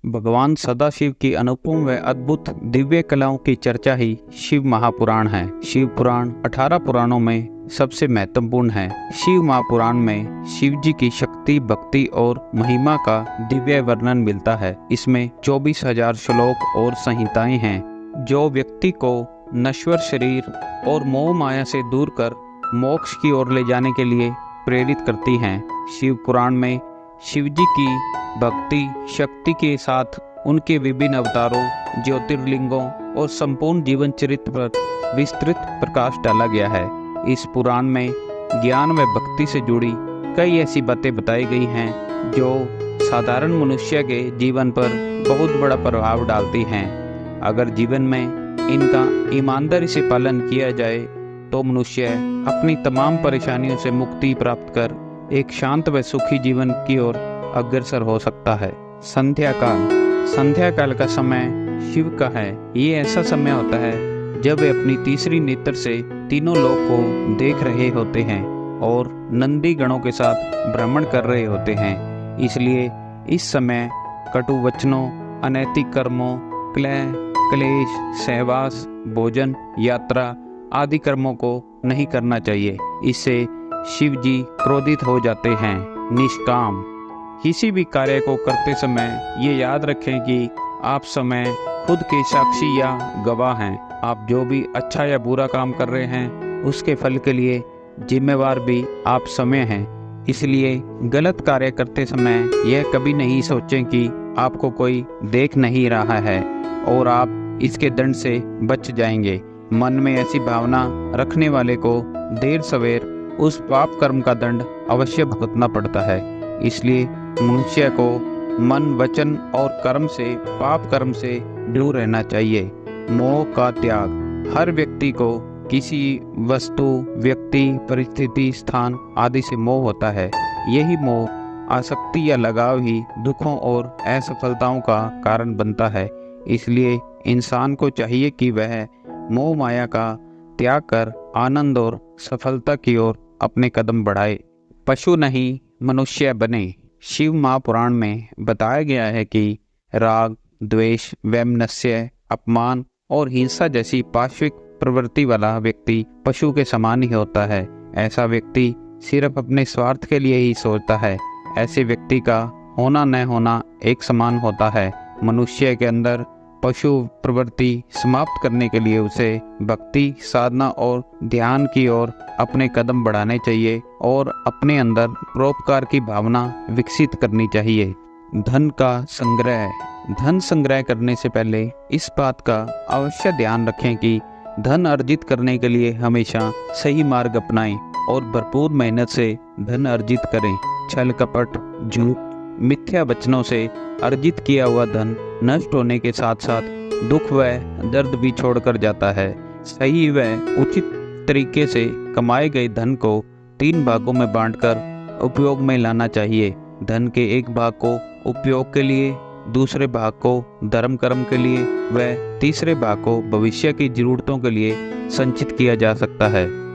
भगवान सदाशिव की अनुपम व अद्भुत दिव्य कलाओं की चर्चा ही शिव महापुराण है। शिव पुराण 18 पुराणों में सबसे महत्वपूर्ण है। शिव महापुराण में शिव जी की शक्ति, भक्ति और महिमा का दिव्य वर्णन मिलता है। इसमें 24,000 श्लोक और संहिताएं हैं जो व्यक्ति को नश्वर शरीर और मोह माया से दूर कर मोक्ष की ओर ले जाने के लिए प्रेरित करती हैं। शिव पुराण में शिव जी की भक्ति शक्ति के साथ उनके विभिन्न अवतारों, ज्योतिर्लिंगों और संपूर्ण जीवन चरित्र पर विस्तृत प्रकाश डाला गया है। इस पुराण में ज्ञान व भक्ति से जुड़ी कई ऐसी बातें बताई गई हैं जो साधारण मनुष्य के जीवन पर बहुत बड़ा प्रभाव डालती हैं। अगर जीवन में इनका ईमानदारी से पालन किया जाए तो मनुष्य अपनी तमाम परेशानियों से मुक्ति प्राप्त कर एक शांत व सुखी जीवन की ओर अग्रसर हो सकता है। संध्या काल का समय शिव का है। ये ऐसा समय होता है जब वे अपनी तीसरी नेत्र से तीनों लोक को देख रहे होते हैं और नंदी गणों के साथ भ्रमण कर रहे होते हैं। इसलिए इस समय कटु वचनों, अनैतिक कर्मों, क्लेश, सहवास, भोजन, यात्रा आदि कर्मों को नहीं करना चाहिए। इससे शिव जी क्रोधित हो जाते हैं। निष्काम, किसी भी कार्य को करते समय ये याद रखें कि आप समय खुद के साक्षी या गवाह हैं। आप जो भी अच्छा या बुरा काम कर रहे हैं उसके फल के लिए जिम्मेवार भी आप समय हैं। इसलिए गलत कार्य करते समय यह कभी नहीं सोचें कि आपको कोई देख नहीं रहा है और आप इसके दंड से बच जाएंगे। मन में ऐसी भावना रखने वाले को देर सवेर उस पाप कर्म का दंड अवश्य भुगतना पड़ता है। इसलिए मनुष्य को मन, वचन और कर्म से, पाप कर्म से दूर रहना चाहिए। मोह का त्याग, हर व्यक्ति को किसी वस्तु, व्यक्ति, परिस्थिति, स्थान आदि से मोह होता है। यही मोह, आसक्ति या लगाव ही दुखों और असफलताओं का कारण बनता है। इसलिए इंसान को चाहिए कि वह मोह माया का त्याग कर आनंद और सफलता की ओर अपने कदम बढ़ाए। पशु नहीं मनुष्य बने। शिव महापुराण में बताया गया है कि राग, द्वेष, वैमनस्य, अपमान और हिंसा जैसी पाश्विक प्रवृत्ति वाला व्यक्ति पशु के समान ही होता है। ऐसा व्यक्ति सिर्फ अपने स्वार्थ के लिए ही सोचता है। ऐसे व्यक्ति का होना न होना एक समान होता है। मनुष्य के अंदर पशु प्रवृत्ति समाप्त करने के लिए उसे भक्ति, साधना और ध्यान की ओर अपने कदम बढ़ाने चाहिए और अपने अंदर परोपकार की भावना विकसित करनी चाहिए। धन संग्रह करने से पहले इस बात का अवश्य ध्यान रखें कि धन अर्जित करने के लिए हमेशा सही मार्ग अपनाएं और भरपूर मेहनत से धन अर्जित करें। छल कपट, झूठ, मिथ्या वचनों से अर्जित किया हुआ धन नष्ट होने के साथ साथ दुख व दर्द भी छोड़कर जाता है। सही व उचित तरीके से कमाए गए धन को 3 भागों में बांटकर उपयोग में लाना चाहिए। धन के एक भाग को उपयोग के लिए, दूसरे भाग को धर्म कर्म के लिए व तीसरे भाग को भविष्य की जरूरतों के लिए संचित किया जा सकता है।